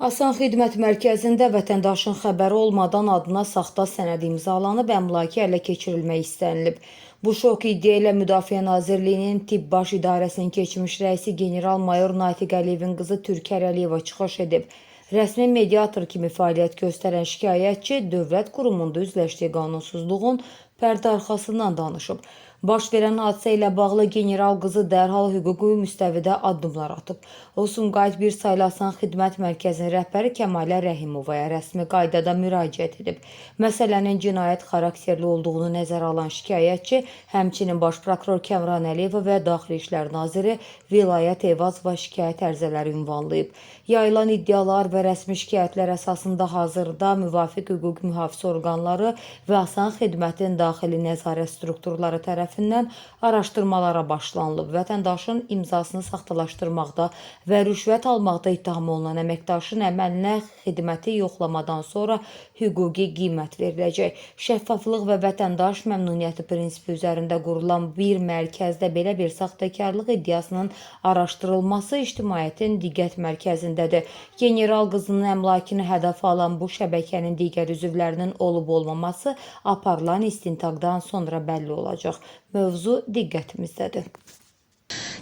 Asan Xidmət Mərkəzində vətəndaşın xəbəri olmadan adına saxta sənəd imzalanıb, əmlakı ələ keçirilmək istənilib. Bu şok iddia ilə Müdafiə Nazirliyinin Tibb Baş İdarəsinin keçmiş rəisi general-mayor Natiq Əliyevin qızı Türkər Əliyeva çıxış edib. Rəsmi mediator kimi fəaliyyət göstərən şikayətçi dövlət qurumunda üzləşdiyi qanunsuzluğun pərdə arxasından danışıb. Baş verən hadisə ilə bağlı general qızı dərhal hüquqi müstəvidə addımlar atıb. O, Sumqayıt bir saylı Asan Xidmət Mərkəzinin rəhbəri Kəmalə Rəhimovaya rəsmi qaydada müraciət edib. Məsələnin cinayət xarakterli olduğunu nəzərə alan şikayətçi, həmçinin Baş prokuror Kəmran Əliyeva və Daxili İşlər Naziri Vilayət Eyvazova şikayət ərizələri ünvanlayıb. Yayılan iddialar və rəsmi şikayətlər əsasında hazırda müvafiq hüquq mühafizə orqanları və Asan Xidmətin daxili nəzarət strukturları tərəfindən araşdırmalara başlanılıb. Vətəndaşın imzasını saxtalaşdırmaqda və rüşvət almaqda ittiham olunan əməkdaşın əməlinə xidməti yoxlamadan sonra hüquqi qiymət veriləcək. Şəffaflıq və vətəndaş məmnuniyyəti prinsipi üzərində qurulan bir mərkəzdə belə bir saxtakarlıq iddiasının araşdırılması ictimaiyyətin diqqət mərkəzindədir. General qızının əmlakını hədəf alan bu şəbəkənin digər üzvlərinin olub-olmaması aparılan istintaqdan sonra bəlli olacaq. Mövzu diqqətimizdədir.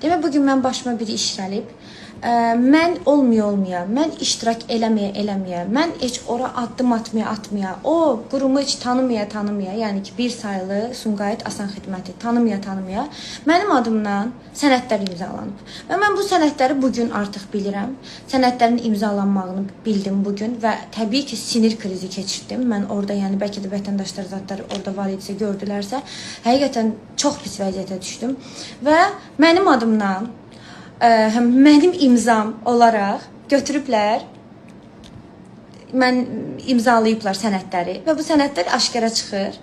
Demək, bugün mən başıma biri iş gəlib. Mən olmaya, mən iştirak eləməyə, mən heç ora addım atmaya, o qurumu heç tanımaya, yəni ki, bir sayılı Sumqayıt Asan Xidməti tanımaya, mənim adımdan sənədlər imzalanıb. Və mən bu sənədləri bugün artıq bilirəm. Sənədlərin imzalanmağını bildim bugün və təbii ki, sinir krizi keçirdim. Mən orada, yəni bəlkə də vətəndaşlar zatları orada var idisə, gördülərsə, həqiqətən çox pis vəziyyətə düşdüm. Və mənim adımdan mənim imzam olaraq götürüblər, imzalayıblar sənədləri və bu sənədlər aşkara çıxır.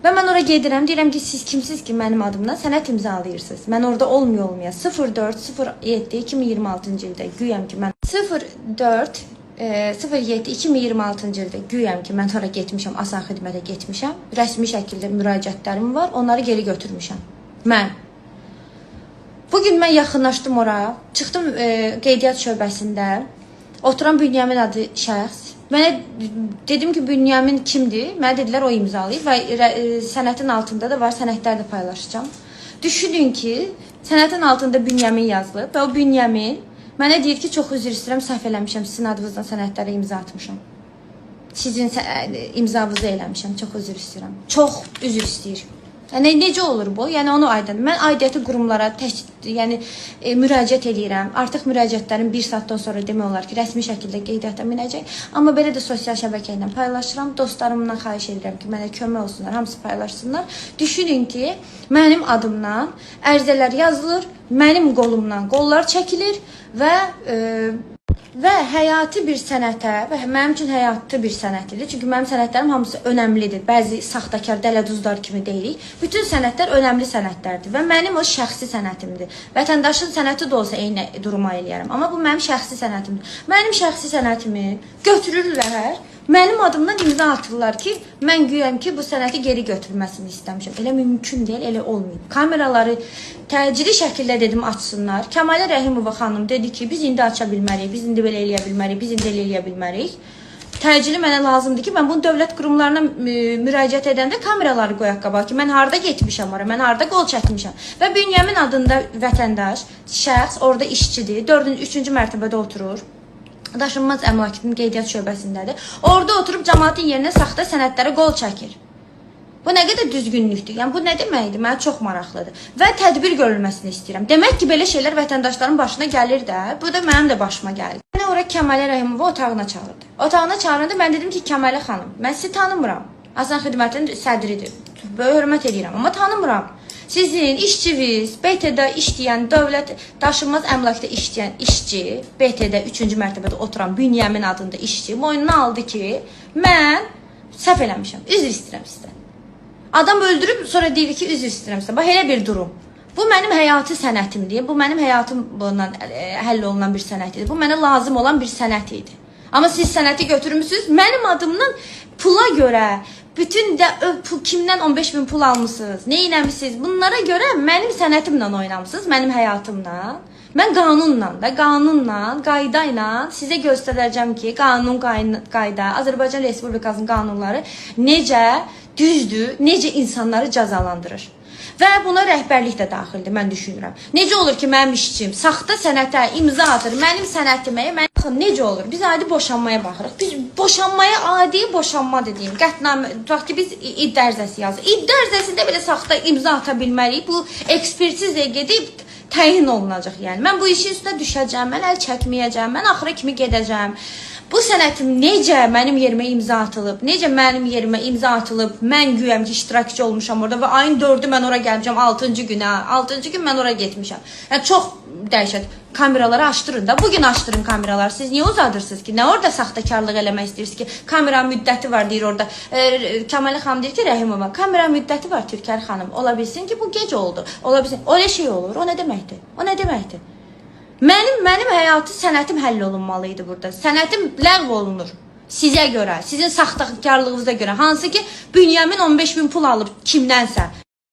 Və mən ora gedirəm, deyirəm ki, siz kimsiz ki, mənim adımdan sənəd imzalayırsınız. Mən orada olmaya 04-07-2026-cı ildə güyəm ki, mən 04-07-2026-cı ildə güyəm ki, mən ora getmişəm, Asan Xidmətə getmişəm. Rəsmi şəkildə müraciətlərim var, onları geri götürmüşəm. Mən. Bugün mən yaxınlaşdım ora, çıxdım qeydiyyat şöbəsində, oturan Bünyamin adı şəxs. Mənə dedim ki, Bünyamin kimdir? Mənə dedilər, o imzalayıb və sənədin altında da var, sənədləri də paylaşacağım. Düşünün ki, sənədin altında Bünyamin yazılıb və o Bünyamin mənə deyir ki, çox üzr istəyirəm, səhv eləmişəm, sizin adınızdan sənədlərə imza atmışam. Sizin imzavızı eləmişəm, çox üzr istəyirəm. Çox üzr istəyir. Yəni necə olur bu? Yəni onu aydın. Mən aidiyyəti qurumlara müraciət edirəm. Artıq müraciətlərim 1 saatdan sonra demək olar ki, rəsmi şəkildə qeydiyyata minəcək. Amma belə də sosial şəbəkə ilə paylaşıram. Dostlarımdan xahiş edirəm ki, mənə kömək olsunlar, hamısı paylaşsınlar. Düşünün ki, mənim adımdan ərizələr yazılır, mənim qolumdan qollar çəkilir və həyati bir sənətə və mənim üçün həyatı bir sənətidir. Çünki mənim sənətlərim hamısı önəmlidir. Bəzi saxtakar dələduzlar kimi deyirik. Bütün sənətlər önəmli sənətlərdir və mənim o şəxsi sənətimdir. Vətəndaşın sənəti də olsa eyni duruma eləyərəm. Amma bu mənim şəxsi sənətimdir. Mənim şəxsi sənətimi götürürlər, mənim adımdan imza atırlar ki, mən güyəm ki, bu sənəti geri götürməsini istəmişəm. Elə mümkün deyil, elə olmayıb. Kameraları təcili şəkildə dedim açsınlar. Kəmalə Rəhimova xanım dedi ki, biz indi aça bilmərik, biz indi belə eləyə bilmərik, biz indi elə eləyə bilmərik. Təcili mənə lazımdır ki, mən bunu dövlət qurumlarına müraciət edəndə kameraları qoyaq qabağa ki, mən harada getmişəm ora, mən harada qol çəkmişəm. Və Bünyamin adında vətəndaş, şəxs orada işçidir, 3-cü mərtəbədə oturur. Daşınmaz əmlakın qeydiyyat şöbəsindədir. Orada oturub cəmaətin yerinə saxta sənədlərə qol çəkir. Bu nə qədər düzgünlükdür? Yəni bu nə deməkdir? Mənə çox maraqlıdır. Və tədbir görülməsini istəyirəm. Demək ki, belə şeylər vətəndaşların başına gəlir də. Bu da mənim də başıma gəldi. Mənə ora Kəmalə Rəhimova otağına çağırdı. Otağına çağıranda mən dedim ki, Kəmalə xanım, mən sizi tanımıram. Asan Xidmətinin sədridir. Böyük hörmət edirəm, amma tanımıram. Sizin işçiniz, BT-də işləyən, dövlət daşınmaz əmlakda işləyən işçi, BT-də 3-cü mərtəbədə oturan Bünyamin adında işçi boynuna aldı ki, mən səhv eləmişəm, üzr istəyirəm sizdən. Adam öldürüb, sonra deyir ki, üzr istəyirəm sizdən. Bax, elə bir durum. Bu mənim həyatı sənətimdir, bu mənim həyatım bundan həll olunan bir sənətidir, bu mənə lazım olan bir sənət idi. Amma siz sənəti götürmüsünüz, mənim adımdan pula görə, bütün də kimdən 15.000 pul almışsınız, nə eləmişsiniz? Bunlara görə mənim sənətimlə oynamısınız, mənim həyatımla. Mən qanunla, qayda ilə sizə göstərəcəm ki, qanun, qayda, Azərbaycan Respublikasının qanunları necə düzdür, necə insanları cəzalandırır. Və buna rəhbərlik də daxildir, mən düşünürəm. Necə olur ki, mənim işçim saxta sənətə imza atır, mənim sənətimə, baxın, necə olur? Biz adi boşanmaya baxırıq. Biz boşanmaya adi boşanma dediyim, qətnamə, tutaq ki, biz iddia ərizəsi yazırıq. İddia ərizəsində belə saxta imza ata bilmərik. Bu ekspertizlə gedib təyin olunacaq, yəni. Mən bu işin üstünə düşəcəm, mən əl çəkməyəcəm, mən axıra kimi gedəcəm. Bu sənətim necə mənim yerimə imza atılıb, mən güyəm ki, iştirakçı olmuşam orada və ayın 4-ü mən ora gəlmişəm, 6-cı günə, 6-cı gün mən ora getmişəm. Yəni, çox dəhşət. Kameraları açdırın da, bugün açdırın kameraları. Siz niyə uzadırsınız ki? Nə orada saxtakarlıq eləmək istəyirsiniz ki? Kamera müddəti var, deyir orada. Kəmalə xanım deyir ki, Rəhimova, kamera müddəti var Türkər xanım. Ola bilsin ki, bu gec oldu. Ola bilsin. Öyle şey olur. O nə deməkdir? O nə deməkdir? Mənim həyatı sənətim həll olunmalı idi burada. Sənətim ləğv olunur. Sizə görə, sizin saxtakarlığınıza görə. Hansı ki, Bünyamin 15.000 pul alıb kimdənsə.